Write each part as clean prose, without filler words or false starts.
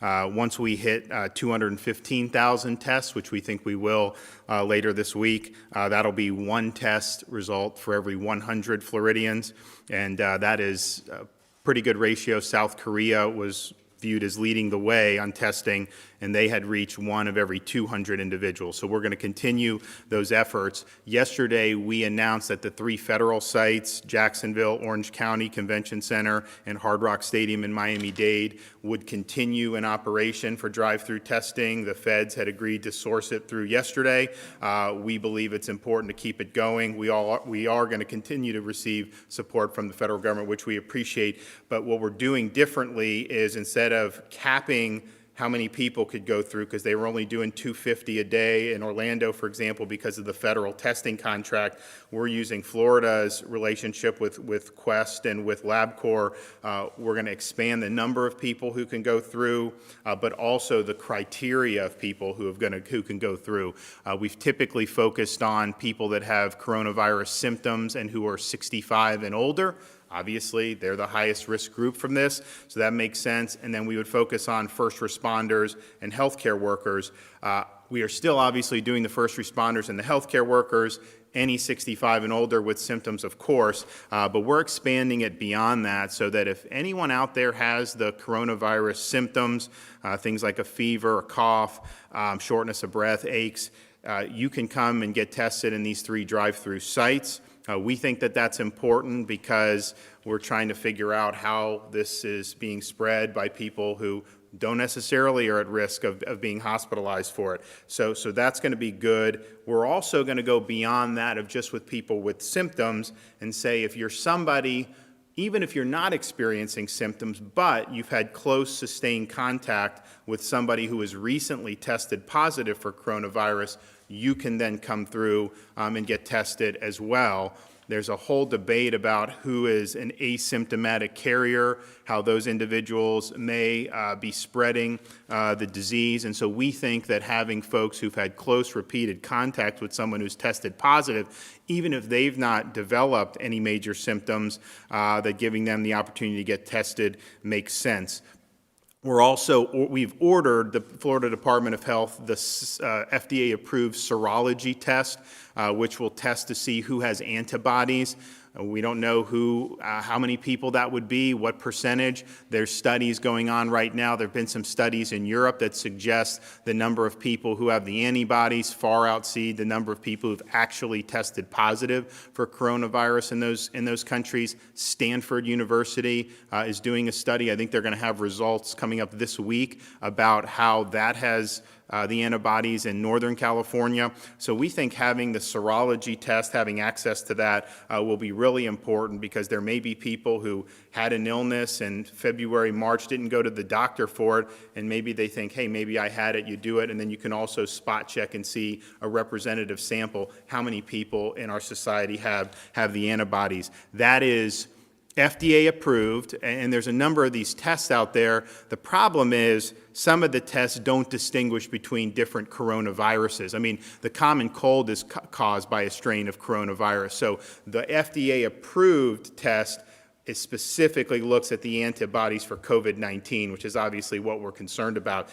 Once we hit 215,000 tests, which we think we will later this week, that'll be one test result for every 100 Floridians, and that is a pretty good ratio. South Korea was viewed as leading the way on testing, and they had reached one of every 200 individuals. So we're going to continue those efforts. Yesterday, we announced that the 3 federal sites, Jacksonville, Orange County Convention Center, and Hard Rock Stadium in Miami-Dade, would continue in operation for drive-through testing. The feds had agreed to source it through yesterday. We believe it's important to keep it going. We are going to continue to receive support from the federal government, which we appreciate. But what we're doing differently is, instead of capping how many people could go through, because they were only doing 250 a day in Orlando, for example, because of the federal testing contract, we're using Florida's relationship with Quest and with LabCorp. We're going to expand the number of people who can go through, but also the criteria of people who can go through. We've typically focused on people that have coronavirus symptoms and who are 65 and older. Obviously, they're the highest risk group from this, so that makes sense. And then we would focus on first responders and healthcare workers. We are still obviously doing the first responders and the healthcare workers, any 65 and older with symptoms, of course, but we're expanding it beyond that so that if anyone out there has the coronavirus symptoms, things like a fever, a cough, shortness of breath, aches, you can come and get tested in these 3 drive-through sites. We think that that's important because we're trying to figure out how this is being spread by people who don't necessarily are at risk of being hospitalized for it. So that's going to be good. We're also going to go beyond that of just with people with symptoms and say, if you're somebody, even if you're not experiencing symptoms, but you've had close sustained contact with somebody who has recently tested positive for coronavirus, you can then come through and get tested as well. There's a whole debate about who is an asymptomatic carrier, how those individuals may be spreading the disease. And so we think that having folks who've had close repeated contact with someone who's tested positive, even if they've not developed any major symptoms, that giving them the opportunity to get tested makes sense. We've ordered the Florida Department of Health the FDA-approved serology test, which will test to see who has antibodies. We don't know how many people that would be, what percentage. There's studies going on right now. There have been some studies in Europe that suggest the number of people who have the antibodies far exceed the number of people who've actually tested positive for coronavirus in those countries. Stanford University is doing a study. I think they're going to have results coming up this week about how that has the antibodies in Northern California. So we think having the serology test, having access to that, will be really important, because there may be people who had an illness in February, March, didn't go to the doctor for it, and maybe they think, hey, maybe I had it, you do it, and then you can also spot check and see a representative sample, how many people in our society have the antibodies. That is FDA approved, and there's a number of these tests out there. The problem is some of the tests don't distinguish between different coronaviruses. I mean, the common cold is caused by a strain of coronavirus. So the FDA approved test specifically looks at the antibodies for COVID-19, which is obviously what we're concerned about.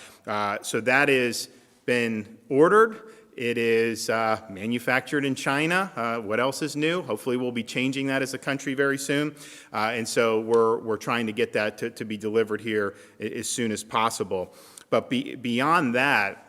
So that has been ordered. It is manufactured in China. What else is new? Hopefully we'll be changing that as a country very soon. And so we're trying to get that to be delivered here as soon as possible. But beyond that,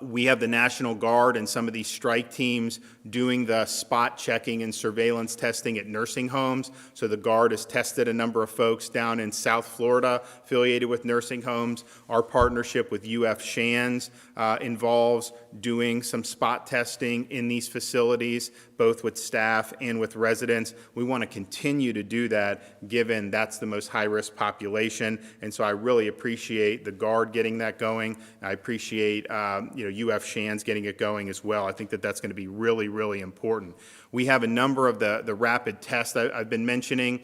we have the National Guard and some of these strike teams doing the spot checking and surveillance testing at nursing homes. So the Guard has tested a number of folks down in South Florida affiliated with nursing homes. Our partnership with UF Shands involves doing some spot testing in these facilities, both with staff and with residents. We want to continue to do that, given that's the most high-risk population. And so I really appreciate the Guard getting that going. I appreciate UF Shands getting it going as well. I think that that's going to be really, really important. We have a number of the rapid tests that I've been mentioning.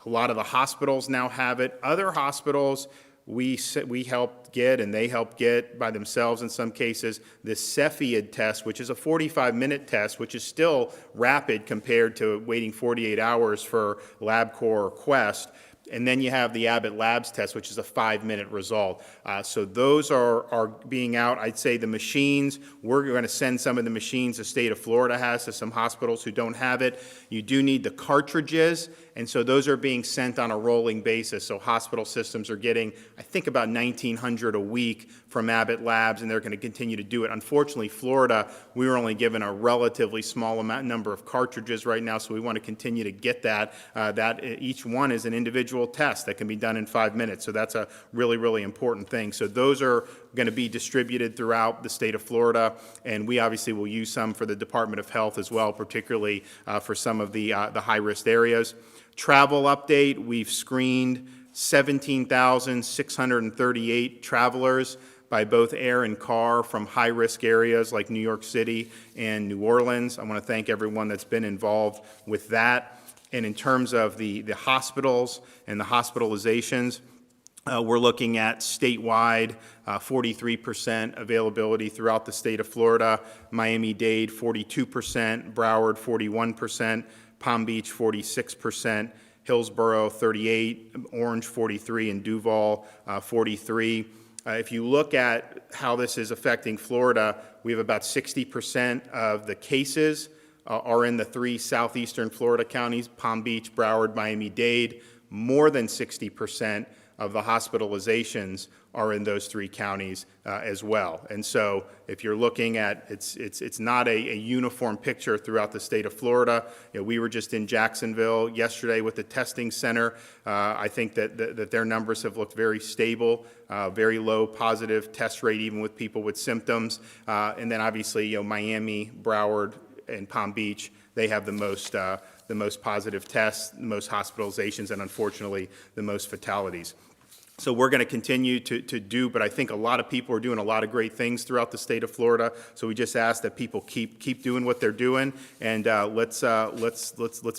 A lot of the hospitals now have it. Other hospitals, we helped get, and they helped get by themselves in some cases, the Cepheid test, which is a 45-minute test, which is still rapid compared to waiting 48 hours for LabCorp or Quest. And then you have the Abbott Labs test, which is a 5-minute result. So those are being out. I'd say the machines, we're going to send some of the machines the state of Florida has to some hospitals who don't have it. You do need the cartridges, and so those are being sent on a rolling basis. So hospital systems are getting, I think, about 1,900 a week from Abbott Labs, and they're going to continue to do it. Unfortunately, Florida, we were only given a relatively small number of cartridges right now, so we want to continue to get that. Each one is an individual test that can be done in 5 minutes. So that's a really, really important thing. So those are going to be distributed throughout the state of Florida, and we obviously will use some for the Department of Health as well, particularly for some of the high-risk areas. Travel update, we've screened 17,638 travelers by both air and car from high-risk areas like New York City and New Orleans. I want to thank everyone that's been involved with that. And in terms of the hospitals and the hospitalizations, we're looking at statewide 43% availability throughout the state of Florida, Miami-Dade 42%, Broward 41%, Palm Beach 46%, Hillsborough 38%, Orange 43%, and Duval 43%. If you look at how this is affecting Florida, we have about 60% of the cases are in the 3 southeastern Florida counties, Palm Beach, Broward, Miami-Dade. More than 60% of the hospitalizations are in those 3 counties as well. And so if you're looking at, it's not a uniform picture throughout the state of Florida. You know, we were just in Jacksonville yesterday with the testing center. I think that their numbers have looked very stable, very low positive test rate even with people with symptoms. And then obviously, you know, Miami, Broward, and Palm Beach, they have the most positive tests, the most hospitalizations, and unfortunately, the most fatalities. So we're going to continue to do, but I think a lot of people are doing a lot of great things throughout the state of Florida. So we just ask that people keep doing what they're doing, and let's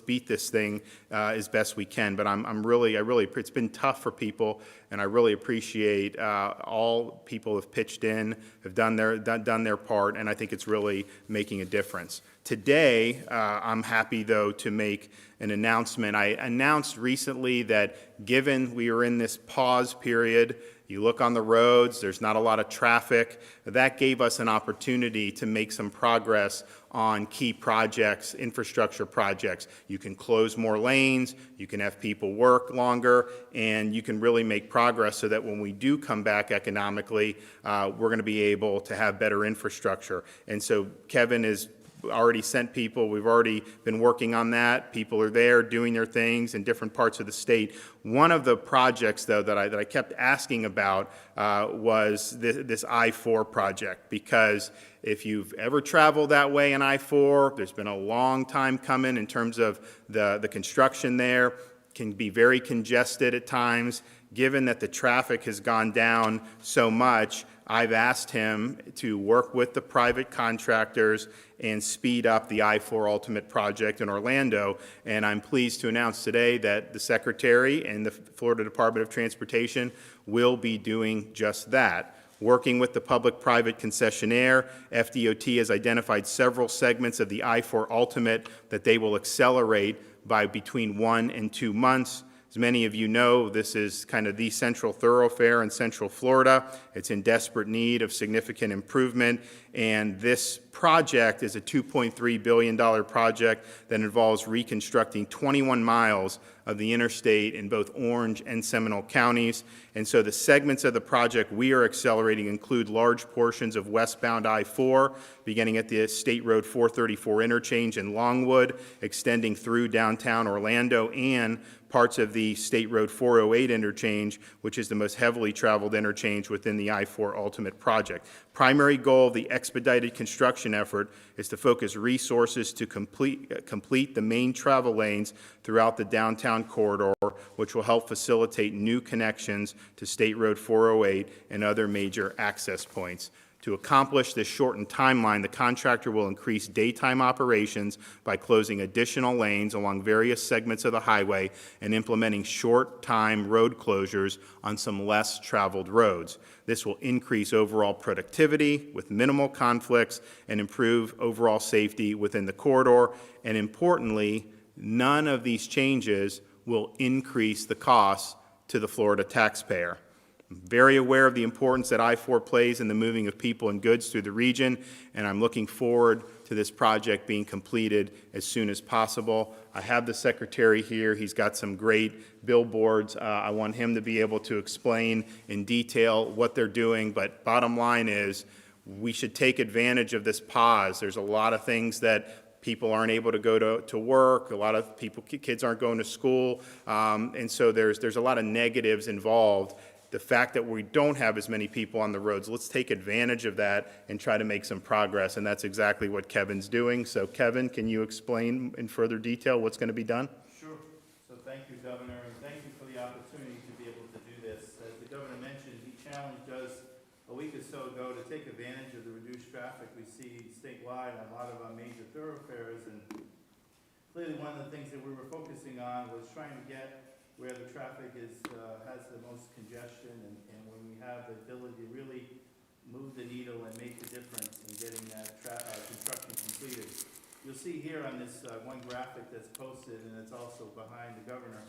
beat this thing as best we can. But it's been tough for people, and I really appreciate all people have pitched in, have done their part, and I think it's really making a difference. Today, I'm happy, though, to make an announcement. I announced recently that given we are in this pause period, you look on the roads, there's not a lot of traffic, that gave us an opportunity to make some progress on key projects, infrastructure projects. You can close more lanes, you can have people work longer, and you can really make progress so that when we do come back economically, we're going to be able to have better infrastructure. And so Kevin is already sent people. We've already been working on that. People are there doing their things in different parts of the state. One of the projects, though, that I kept asking about was this I-4 project, because if you've ever traveled that way in I-4, there's been a long time coming in terms of the construction there. Can be very congested at times. Given that the traffic has gone down so much, I've asked him to work with the private contractors and speed up the I-4 Ultimate project in Orlando. And I'm pleased to announce today that the Secretary and the Florida Department of Transportation will be doing just that. Working with the public-private concessionaire, FDOT has identified several segments of the I-4 Ultimate that they will accelerate by between 1 and 2 months. As many of you know, this is kind of the central thoroughfare in Central Florida. It's in desperate need of significant improvement, and this project is a $2.3 billion project that involves reconstructing 21 miles of the interstate in both Orange and Seminole counties. And so the segments of the project we are accelerating include large portions of westbound I-4, beginning at the State Road 434 interchange in Longwood, extending through downtown Orlando, and parts of the State Road 408 interchange, which is the most heavily traveled interchange within the I-4 Ultimate project. Primary goal of the expedited construction effort is to focus resources to complete the main travel lanes throughout the downtown corridor, which will help facilitate new connections to State Road 408 and other major access points. To accomplish this shortened timeline, the contractor will increase daytime operations by closing additional lanes along various segments of the highway and implementing short-time road closures on some less traveled roads. This will increase overall productivity with minimal conflicts and improve overall safety within the corridor. And importantly, none of these changes will increase the cost to the Florida taxpayer. I'm very aware of the importance that I-4 plays in the moving of people and goods through the region, and I'm looking forward to this project being completed as soon as possible. I have the Secretary here. He's got some great billboards. I want him to be able to explain in detail what they're doing, but bottom line is we should take advantage of this pause. There's a lot of things that people aren't able to go to work. A lot of kids aren't going to school, and so there's a lot of negatives involved. The fact that we don't have as many people on the roads, let's take advantage of that and try to make some progress, and that's exactly what Kevin's doing. So Kevin, can you explain in further detail what's going to be done? Sure. So thank you, Governor, and thank you for the opportunity to be able to do this. As the Governor mentioned, he challenged us a week or so ago to take advantage of the reduced traffic we see statewide on a lot of our major thoroughfares, and clearly one of the things that we were focusing on was trying to get where the traffic has the most congestion, and when we have the ability to really move the needle and make the difference in getting that construction completed. You'll see here on this one graphic that's posted, and it's also behind the Governor.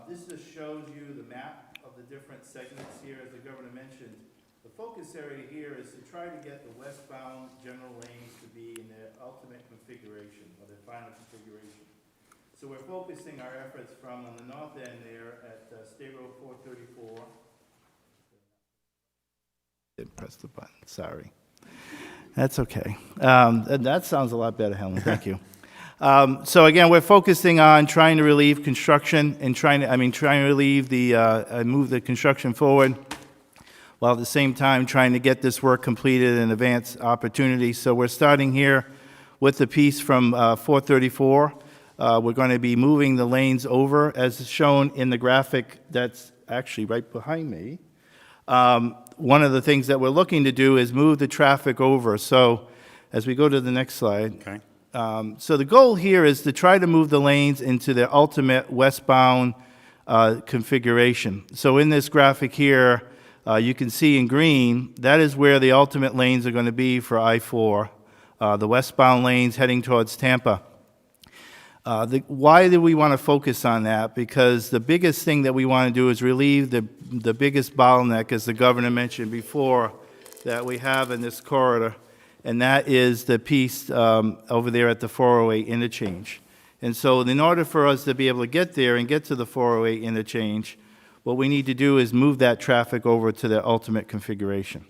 This just shows you the map of the different segments here. As the Governor mentioned, the focus area here is to try to get the westbound general lanes to be in their ultimate configuration, or their final configuration. So we're focusing our efforts from on the north end there at State Road 434. Didn't press the button, sorry. That's okay. That sounds a lot better, Helen, thank you. So again, we're focusing on trying to relieve construction and trying to relieve the, move the construction forward, while at the same time trying to get this work completed and advance opportunity. So we're starting here with the piece from 434. We're going to be moving the lanes over, as shown in the graphic that's actually right behind me. One of the things that we're looking to do is move the traffic over. So as we go to the next slide. Okay. So the goal here is to try to move the lanes into their ultimate westbound configuration. So in this graphic here, you can see in green, that is where the ultimate lanes are going to be for I-4, the westbound lanes heading towards Tampa. Why do we want to focus on that? Because the biggest thing that we want to do is relieve the biggest bottleneck, as the Governor mentioned before, that we have in this corridor, and that is the piece over there at the 408 interchange. And so in order for us to be able to get there and get to the 408 interchange, what we need to do is move that traffic over to the ultimate configuration.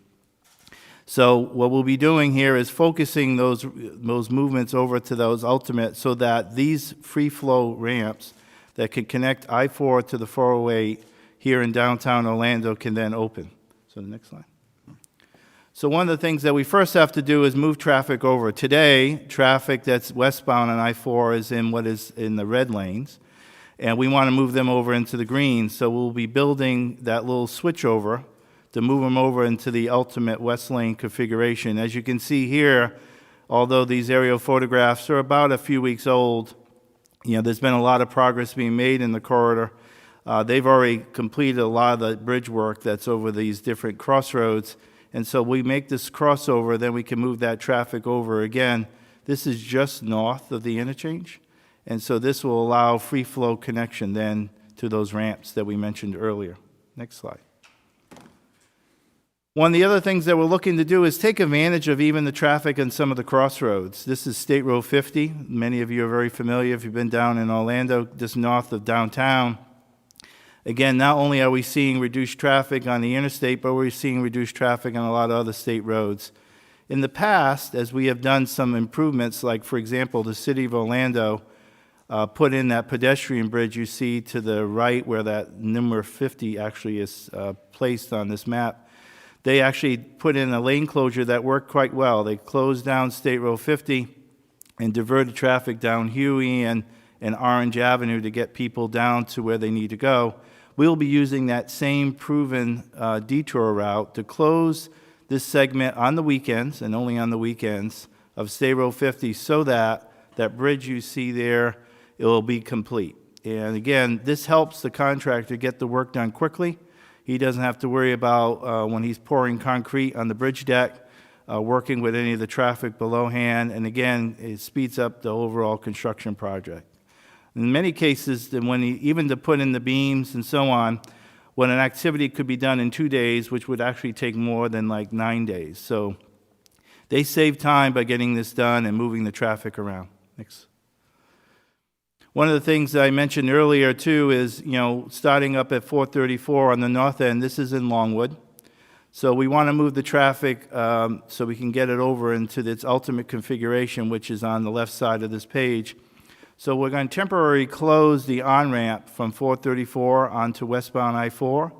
So what we'll be doing here is focusing those movements over to those ultimate, so that these free flow ramps that can connect I-4 to the 408 here in downtown Orlando can then open. So the next slide. So one of the things that we first have to do is move traffic over. Today, traffic that's westbound on I-4 is in what is in the red lanes, and we want to move them over into the green. So we'll be building that little switchover to move them over into the ultimate west lane configuration. As you can see here, although these aerial photographs are about a few weeks old, there's been a lot of progress being made in the corridor. They've already completed a lot of the bridge work that's over these different crossroads, and so we make this crossover, then we can move that traffic over again. This is just north of the interchange, and so this will allow free flow connection then to those ramps that we mentioned earlier. Next slide. One of the other things that we're looking to do is take advantage of even the traffic on some of the crossroads. This is State Road 50. Many of you are very familiar if you've been down in Orlando, just north of downtown. Again, not only are we seeing reduced traffic on the interstate, but we're seeing reduced traffic on a lot of other state roads. In the past, as we have done some improvements, like, for example, the City of Orlando put in that pedestrian bridge you see to the right where that number 50 actually is placed on this map. They actually put in a lane closure that worked quite well. They closed down State Road 50 and diverted traffic down Huey and Orange Avenue to get people down to where they need to go. We'll be using that same proven detour route to close this segment on the weekends, and only on the weekends, of State Road 50, so that that bridge you see there, it will be complete. And again, this helps the contractor get the work done quickly. He doesn't have to worry about when he's pouring concrete on the bridge deck, working with any of the traffic below hand, and again, it speeds up the overall construction project. In many cases, even to put in the beams and so on, when an activity could be done in 2 days, which would actually take more than like 9 days. So they save time by getting this done and moving the traffic around. Next. One of the things that I mentioned earlier too is, starting up at 434 on the north end, this is in Longwood. So we want to move the traffic so we can get it over into its ultimate configuration, which is on the left side of this page. So we're going to temporarily close the on-ramp from 434 onto westbound I-4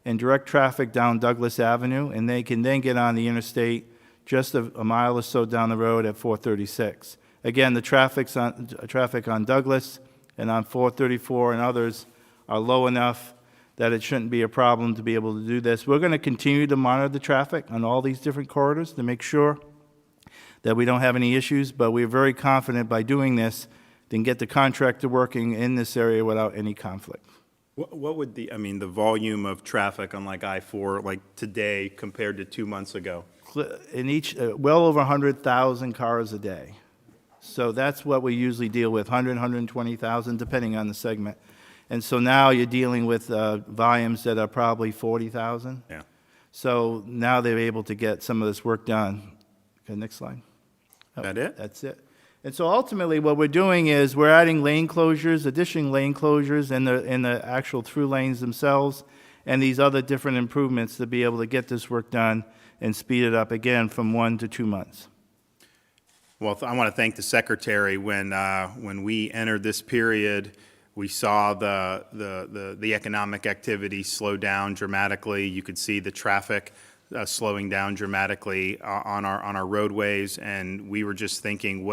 and direct traffic down Douglas Avenue, and they can then get on the interstate just a mile or so down the road at 436. Again, the traffic on Douglas and on 434 and others are low enough that it shouldn't be a problem to be able to do this. We're going to continue to monitor the traffic on all these different corridors to make sure that we don't have any issues, but we're very confident by doing this, then get the contractor working in this area without any conflict. What would the volume of traffic on like I-4, like today compared to 2 months ago? In each, well over 100,000 cars a day. So that's what we usually deal with, 100, 120,000, depending on the segment. And so now you're dealing with volumes that are probably 40,000. Yeah. So now they're able to get some of this work done. Okay, next slide. Oh, That it? That's it. And so ultimately what we're doing is we're adding lane closures, additional lane closures in the actual through lanes themselves, and these other different improvements to be able to get this work done and speed it up again from 1 to 2 months. Well, I want to thank the Secretary. When we entered this period, we saw the economic activity slow down dramatically. You could see the traffic slowing down dramatically on our roadways, and we were just thinking,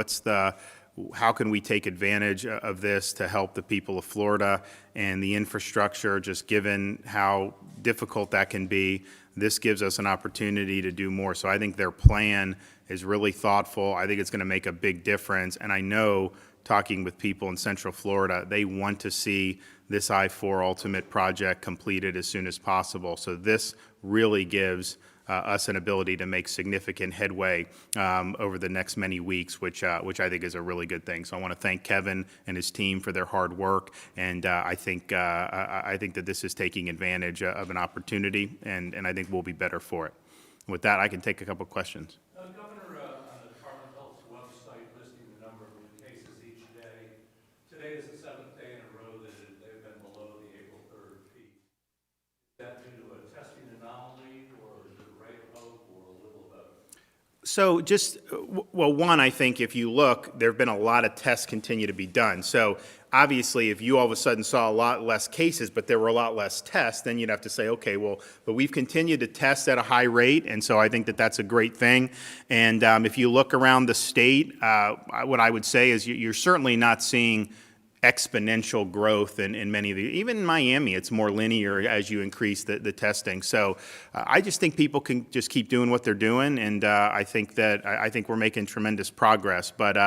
how can we take advantage of this to help the people of Florida and the infrastructure, just given how difficult that can be. This gives us an opportunity to do more. So I think their plan is really thoughtful. I think it's going to make a big difference. And I know, talking with people in Central Florida, they want to see this I-4 Ultimate project completed as soon as possible. So this really gives us an ability to make significant headway over the next many weeks, which I think is a really good thing. So I want to thank Kevin and his team for their hard work, and I think that this is taking advantage of an opportunity, and I think we'll be better for it. With that, I can take a couple questions. Governor, on the Department of Health's website listing the number of new cases each day, today is the 7th day in a row that they've been below the April 3rd peak. Is that due to a testing anomaly, or is it a ray of hope, or a little of both? So one, I think if you look, there have been a lot of tests continue to be done. So obviously, if you all of a sudden saw a lot less cases, but there were a lot less tests, then you'd have to say, okay, well, but we've continued to test at a high rate, and so I think that that's a great thing. And if you look around the state, what I would say is you're certainly not seeing exponential growth in many of the, even in Miami, it's more linear as you increase the testing. So I just think people can just keep doing what they're doing, and I think we're making tremendous progress. But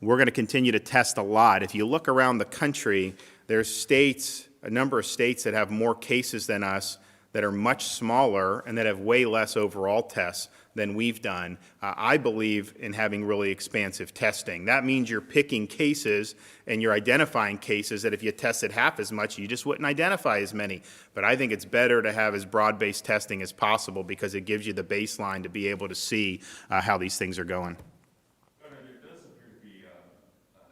we're going to continue to test a lot. If you look around the country, there's states, a number of states that have more cases than us, that are much smaller and that have way less overall tests than we've done. I believe in having really expansive testing. That means you're picking cases and you're identifying cases that if you tested half as much, you just wouldn't identify as many. But I think it's better to have as broad-based testing as possible because it gives you the baseline to be able to see how these things are going. Governor, there does appear to be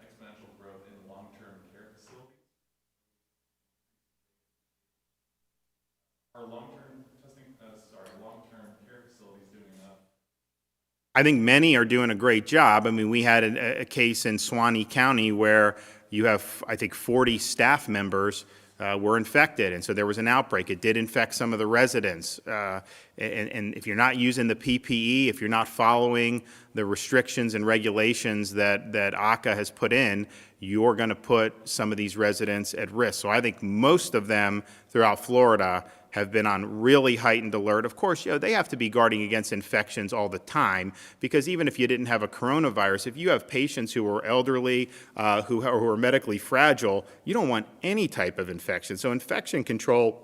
exponential growth in long-term care facilities. Are long-term care facilities doing enough? I think many are doing a great job. I mean, we had a case in Suwannee County where you have, I think, 40 staff members were infected, and so there was an outbreak. It did infect some of the residents. And if you're not using the PPE, if you're not following the restrictions and regulations that ACA has put in, you're going to put some of these residents at risk. So I think most of them throughout Florida have been on really heightened alert. Of course, they have to be guarding against infections all the time, because even if you didn't have a coronavirus, if you have patients who are elderly, who are medically fragile, you don't want any type of infection. So infection control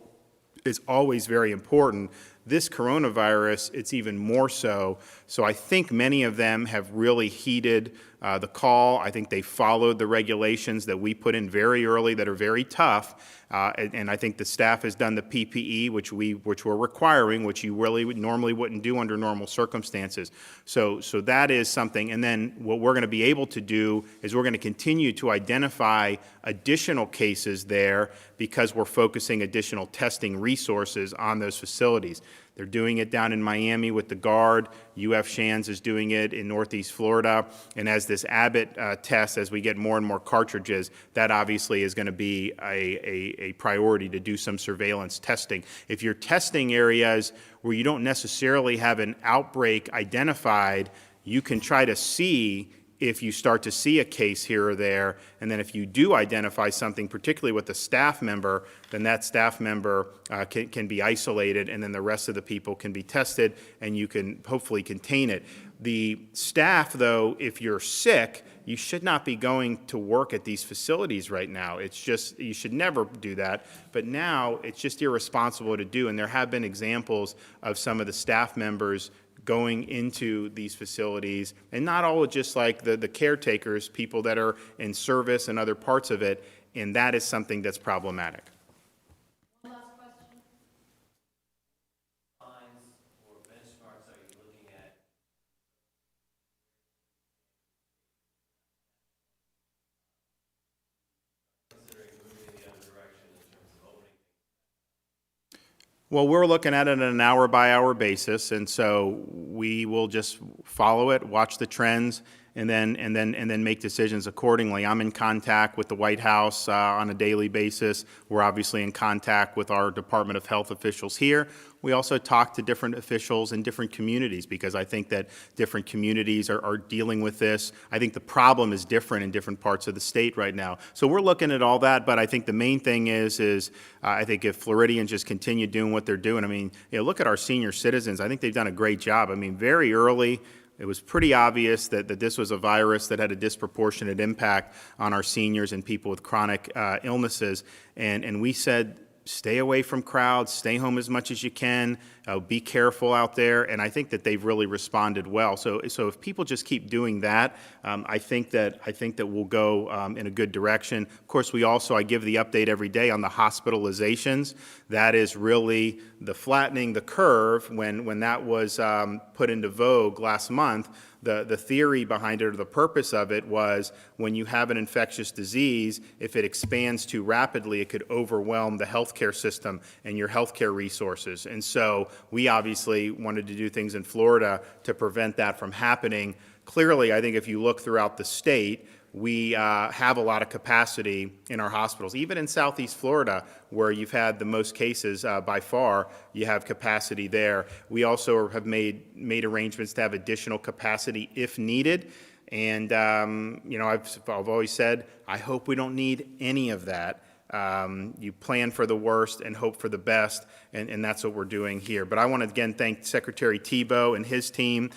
is always very important. This coronavirus, it's even more so. So I think many of them have really heeded the call. I think they followed the regulations that we put in very early that are very tough. And I think the staff has done the PPE, which we're requiring, which you really normally wouldn't do under normal circumstances. So that is something. And then what we're going to be able to do is we're going to continue to identify additional cases there because we're focusing additional testing resources on those facilities. They're doing it down in Miami with the Guard. UF Shands is doing it in Northeast Florida. And as this Abbott test, as we get more and more cartridges, that obviously is going to be a priority to do some surveillance testing. If you're testing areas where you don't necessarily have an outbreak identified, you can try to see if you start to see a case here or there, and then if you do identify something, particularly with a staff member, then that staff member can be isolated, and then the rest of the people can be tested, and you can hopefully contain it. The staff, though, if you're sick, you should not be going to work at these facilities right now. It's just, you should never do that. But now, it's just irresponsible to do, and there have been examples of some of the staff members going into these facilities, and not all just like the caretakers, people that are in service and other parts of it, and that is something that's problematic. One last question. Lines or benchmarks are you looking at? Considering moving in the other direction in terms of opening. Well, we're looking at it on an hour-by-hour basis, and so we will just follow it, watch the trends, and then make decisions accordingly. I'm in contact with the White House on a daily basis. We're obviously in contact with our Department of Health officials here. We also talk to different officials in different communities because I think that different communities are dealing with this. I think the problem is different in different parts of the state right now. So we're looking at all that, but I think the main thing is I think if Floridians just continue doing what they're doing, I mean, look at our senior citizens. I think they've done a great job. I mean, very early, it was pretty obvious that this was a virus that had a disproportionate impact on our seniors and people with chronic illnesses. And we said, stay away from crowds, stay home as much as you can, be careful out there, and I think that they've really responded well. So if people just keep doing that, I think that we'll go in a good direction. Of course, I give the update every day on the hospitalizations. That is really the flattening the curve when that was put into vogue last month. The theory behind it, or the purpose of it, was when you have an infectious disease, if it expands too rapidly, it could overwhelm the healthcare system and your healthcare resources. And so we obviously wanted to do things in Florida to prevent that from happening. Clearly, I think if you look throughout the state, we have a lot of capacity in our hospitals. Even in Southeast Florida, where you've had the most cases by far, you have capacity there. We also have made arrangements to have additional capacity if needed. And, I've always said, I hope we don't need any of that. You plan for the worst and hope for the best, and that's what we're doing here. But I want to again thank Secretary Thibault and his team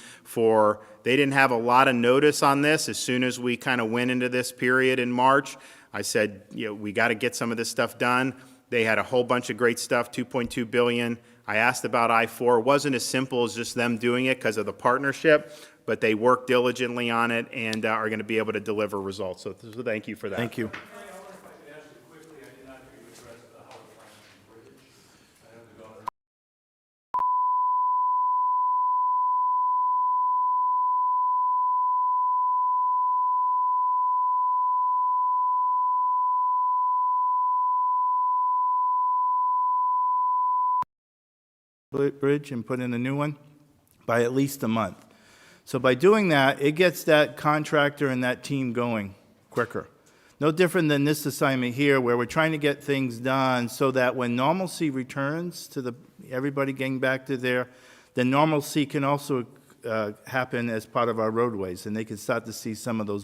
they didn't have a lot of notice on this. As soon as we kind of went into this period in March, I said, we got to get some of this stuff done. They had a whole bunch of great stuff, $2.2 billion. I asked about I-4. It wasn't as simple as just them doing it because of the partnership, but they worked diligently on it and are going to be able to deliver results. So thank you for that. Thank you. I wonder if I could ask you quickly, I did not hear you address the Howard Lansing Bridge. I know the governor. Bridge and put in a new one by at least a month. So by doing that, it gets that contractor and that team going quicker. No different than this assignment here, where we're trying to get things done so that when normalcy returns to everybody getting back to then normalcy can also happen as part of our roadways, and they can start to see some of those